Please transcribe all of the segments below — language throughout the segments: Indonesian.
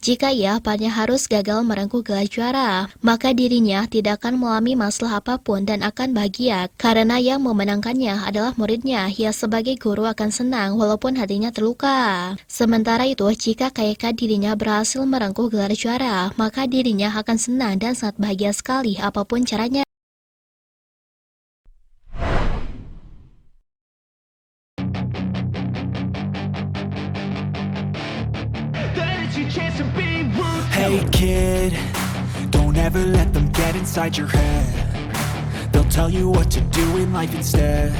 Jika ia pada harus gagal merengkuh gelar juara, maka dirinya tidak akan mengalami masalah apapun dan akan bahagia karena yang memenangkannya adalah muridnya. Ia sebagai guru akan senang walaupun hatinya terluka. Sementara itu, jika KK dirinya berhasil merengkuh gelar juara, maka dirinya akan senang dan sangat bahagia sekali apapun caranya. Hey kid, don't ever let them get inside your head. They'll tell you what to do in life instead.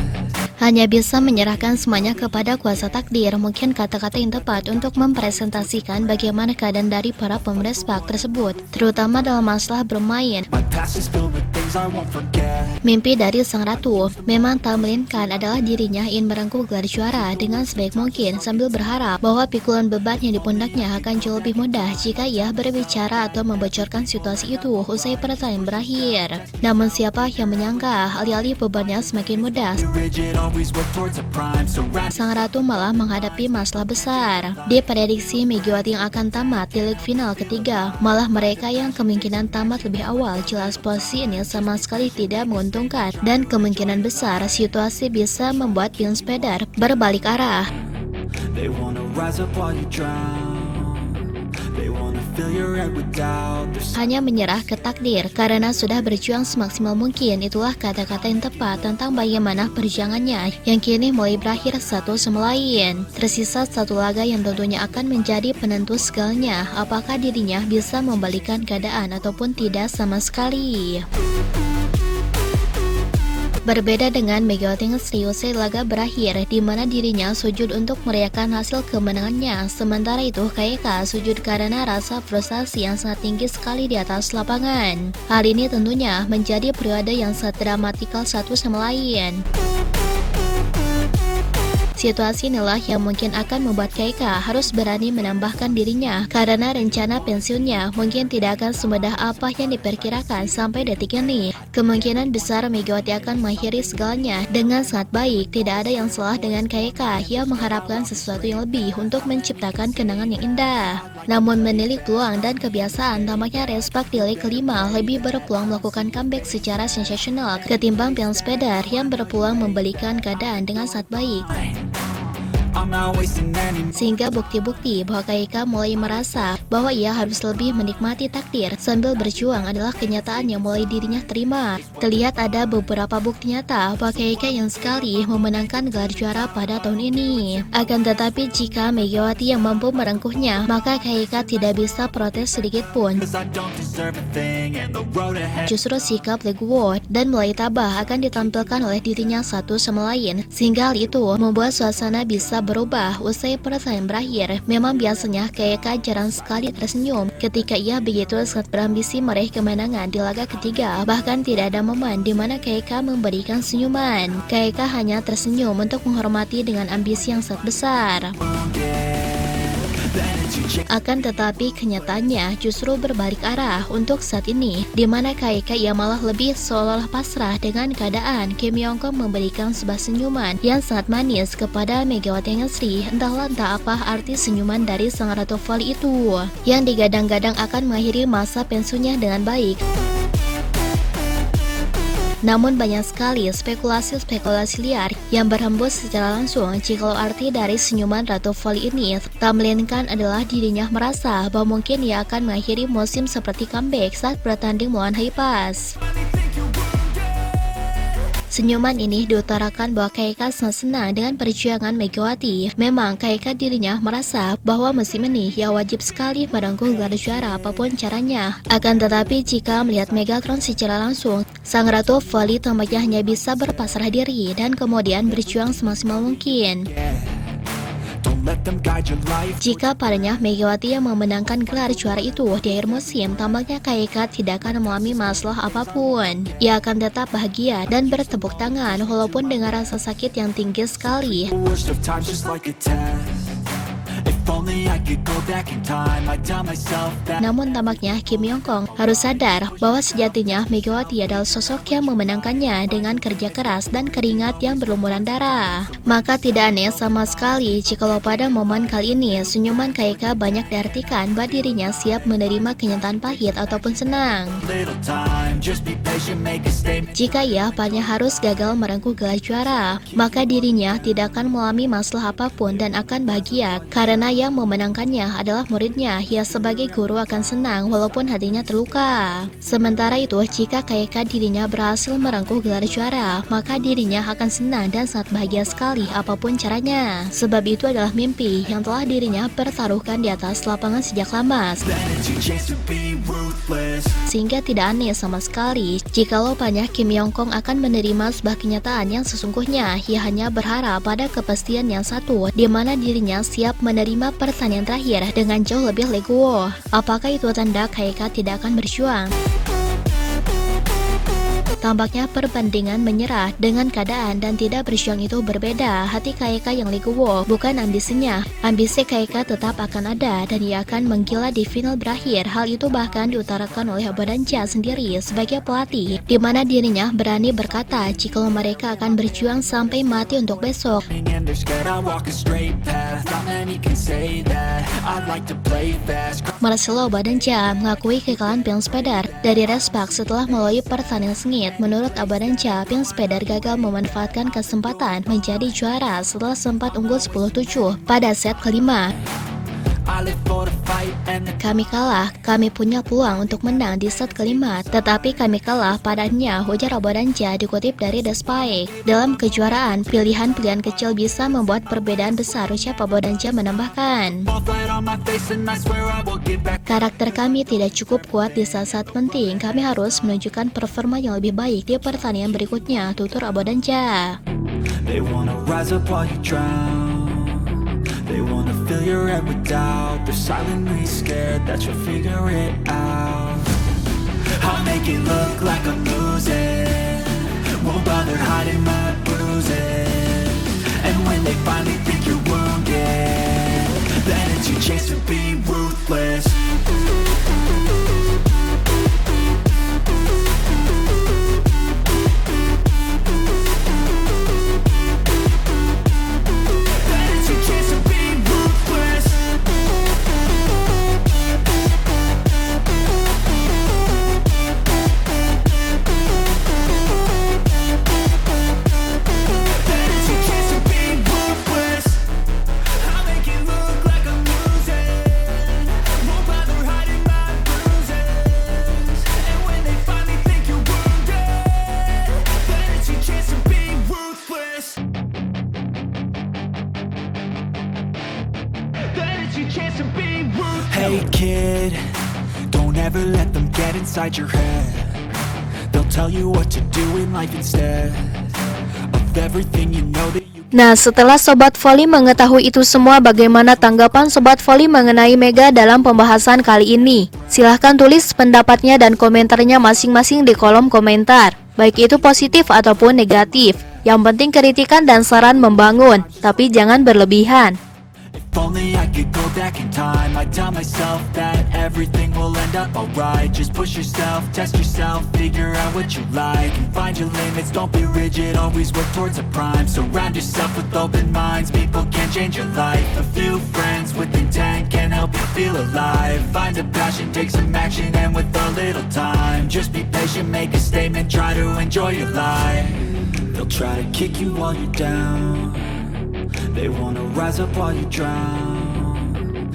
Hanya bisa menyerahkan semuanya kepada kuasa takdir. Mungkin kata-kata yang tepat untuk mempresentasikan bagaimana keadaan dari para pemeran sepak tersebut, terutama dalam masalah bermain. My past is filled with things I won't forget. Mimpi dari sang ratu memang tak melainkan adalah dirinya ingin merengkuh gelar juara dengan sebaik mungkin, sambil berharap bahwa pikulan beban yang di pundaknya akan jauh lebih mudah jika ia berbicara atau membocorkan situasi itu usai pertandingan berakhir. Namun siapa yang menyangka alih-alih bebannya semakin mudah, Rigid, always work towards a prime. Surround sang ratu malah menghadapi masalah besar. Diprediksi Megawati yang akan tamat di leg final ketiga, malah mereka yang kemungkinan tamat lebih awal. Jelas posisi ini sama sekali tidak menguntungkan dan kemungkinan besar situasi bisa membuat Prince Pedar berbalik arah. They wanna rise up while you drown. They wanna fill your head with doubt. There's Hanya menyerah ke takdir karena sudah berjuang semaksimal mungkin. Itulah kata-kata yang tepat tentang bagaimana perjuangannya yang kini mulai berakhir satu sama lain. Tersisa satu laga yang tentunya akan menjadi penentu segalanya, apakah dirinya bisa membalikkan keadaan ataupun tidak sama sekali. Berbeda dengan Megawati Ngesri usai laga berakhir, di mana dirinya sujud untuk merayakan hasil kemenangannya. Sementara itu, KK sujud karena rasa frustasi yang sangat tinggi sekali di atas lapangan. Hal ini tentunya menjadi periode yang sangat dramatikal satu sama lain. Situasi inilah yang mungkin akan membuat KK harus berani menambahkan dirinya karena rencana pensiunnya mungkin tidak akan semudah apa yang diperkirakan sampai detik ini. Kemungkinan besar Megawati akan mengakhiri segalanya dengan sangat baik. Tidak ada yang salah dengan KK yang mengharapkan sesuatu yang lebih untuk menciptakan kenangan yang indah. Namun menilik peluang dan kebiasaan, tampaknya Respak di leg kelima lebih berpeluang melakukan comeback secara sensasional ketimbang Prince Pedar yang berpeluang membalikan keadaan dengan sangat baik. I'm not wasting any. Sehingga bukti-bukti bahwa KK mulai merasa bahwa ia harus lebih menikmati takdir sambil berjuang adalah kenyataan yang mulai dirinya terima. Terlihat ada beberapa bukti nyata bahwa KK yang sekali memenangkan gelar juara pada tahun ini. Akan tetapi jika Megawati yang mampu merengkuhnya, maka KK tidak bisa protes sedikit pun. 'Cause I don't deserve a thing and the road ahead. Justru sikap legowo dan mulai tabah akan ditampilkan oleh dirinya satu sama lain, sehingga hal itu membuat suasana bisa berubah usai pertandingan berakhir. Memang biasanya KK jarang sekali tersenyum ketika ia begitu sangat berambisi meraih kemenangan di laga ketiga. Bahkan tidak ada momen di mana KK memberikan senyuman. KK hanya tersenyum untuk menghormati dengan ambisi yang sangat besar. Akan tetapi kenyataannya justru berbalik arah untuk saat ini, di mana KK ia malah lebih seolah pasrah dengan keadaan. Kim Yong Kong memberikan sebuah senyuman yang sangat manis kepada Megawati Ngesri. Entahlah entah apa arti senyuman dari sang ratu voli itu, yang digadang-gadang akan mengakhiri masa pensiunnya dengan baik. Namun banyak sekali spekulasi-spekulasi liar yang berhembus secara langsung jikalau arti dari senyuman Ratu Voli ini tak melainkan adalah dirinya merasa bahwa mungkin ia akan mengakhiri musim seperti comeback saat bertanding melawan Haipas. Senyuman ini diutarakan bahwa KK sangat senang dengan perjuangan Megawati. Memang KK dirinya merasa bahwa musim ini ia wajib sekali merengkuh gelar juara apapun caranya. Akan tetapi jika melihat Megatron secara langsung, sang Ratu Voli tampaknya hanya bisa berpasrah diri dan kemudian berjuang semaksimal mungkin. Don't let them guide your life. Jika padanya Megawati yang memenangkan gelar juara itu di akhir musim, tampaknya KK tidak akan mengalami masalah apapun. Ia akan tetap bahagia dan bertepuk tangan walaupun dengan rasa sakit yang tinggi sekali. The worst of times just like a test. If only I could go back in time, I tell myself that. Namun tampaknya Kim Yong-kong harus sadar bahwa sejatinya Megawati adalah sosok yang memenangkannya dengan kerja keras dan keringat yang berlumuran darah. Maka tidak aneh sama sekali jikalau pada momen kali ini senyuman KK banyak diartikan bahwa dirinya siap menerima kenyataan pahit ataupun senang. Little time, just be patient, make a statement. Jika ia hanya harus gagal merengkuh gelar juara, maka dirinya tidak akan mengalami masalah apapun dan akan bahagia karena yang memenangkannya adalah muridnya. Ia sebagai guru akan senang walaupun hatinya terluka. Sementara itu, jika KK dirinya berhasil merengkuh gelar juara, maka dirinya akan senang dan sangat bahagia sekali apapun caranya. Sebab itu adalah mimpi yang telah dirinya pertaruhkan di atas lapangan sejak lama. Sehingga tidak aneh sama sekali jikalau banyak Kim Yong-kong akan menerima sebuah kenyataan yang sesungguhnya. Ia hanya berharap pada kepastian yang satu, di mana dirinya siap menerima pertandingan terakhir dengan jauh lebih legowo. Apakah itu tanda KK tidak akan berjuang? Tampaknya perbandingan menyerah dengan keadaan dan tidak berjuang itu berbeda. Hati KK yang legowo bukan ambisinya. Ambisi KK tetap akan ada dan ia akan menggila di final berakhir. Hal itu bahkan diutarakan oleh Abadanja sendiri sebagai pelatih, di mana dirinya berani berkata jika mereka akan berjuang sampai mati untuk besok. Marcelo Abadanja mengakui kekalahan Pim Speder dari Respak setelah melalui pertandingan sengit. Menurut Abadanja, Pim Speder gagal memanfaatkan kesempatan menjadi juara setelah sempat unggul 10-7 pada set kelima. Kami kalah, kami punya peluang untuk menang di set kelima, tetapi kami kalah padanya, ujar Abadanja dikutip dari The Spike. Dalam kejuaraan, pilihan-pilihan kecil bisa membuat perbedaan besar, ucap Abadanja menambahkan. Karakter kami tidak cukup kuat di saat-saat penting, kami harus menunjukkan performa yang lebih baik di pertandingan berikutnya, tutur Abadanja. They wanna fill your head with doubt. They're silently scared that you'll figure it out. I'll make it look like I'm losing, won't bother hiding my bruises. And when they finally think you're wounded, then it's your chance to be ruthless. Hey kid, don't ever let them get inside your head. They'll tell you what to do in life instead of everything you know that you. Nah, setelah Sobat Voli mengetahui itu semua, bagaimana tanggapan Sobat Voli mengenai Mega dalam pembahasan kali ini? Silahkan tulis pendapatnya dan komentarnya masing-masing di kolom komentar, baik itu positif ataupun negatif. Yang penting kritikan dan saran membangun, tapi jangan berlebihan. If only I could go back in time, I tell myself that everything will end up alright. Just push yourself, test yourself, figure out what you like, and find your limits, don't be rigid, always work towards a prime. Surround yourself with open minds, people can change your life. A few friends with intent can help you feel alive. Find a passion, take some action, and with a little time, just be patient, make a statement, try to enjoy your life. They'll try to kick you while you're down, they wanna rise up while you drown.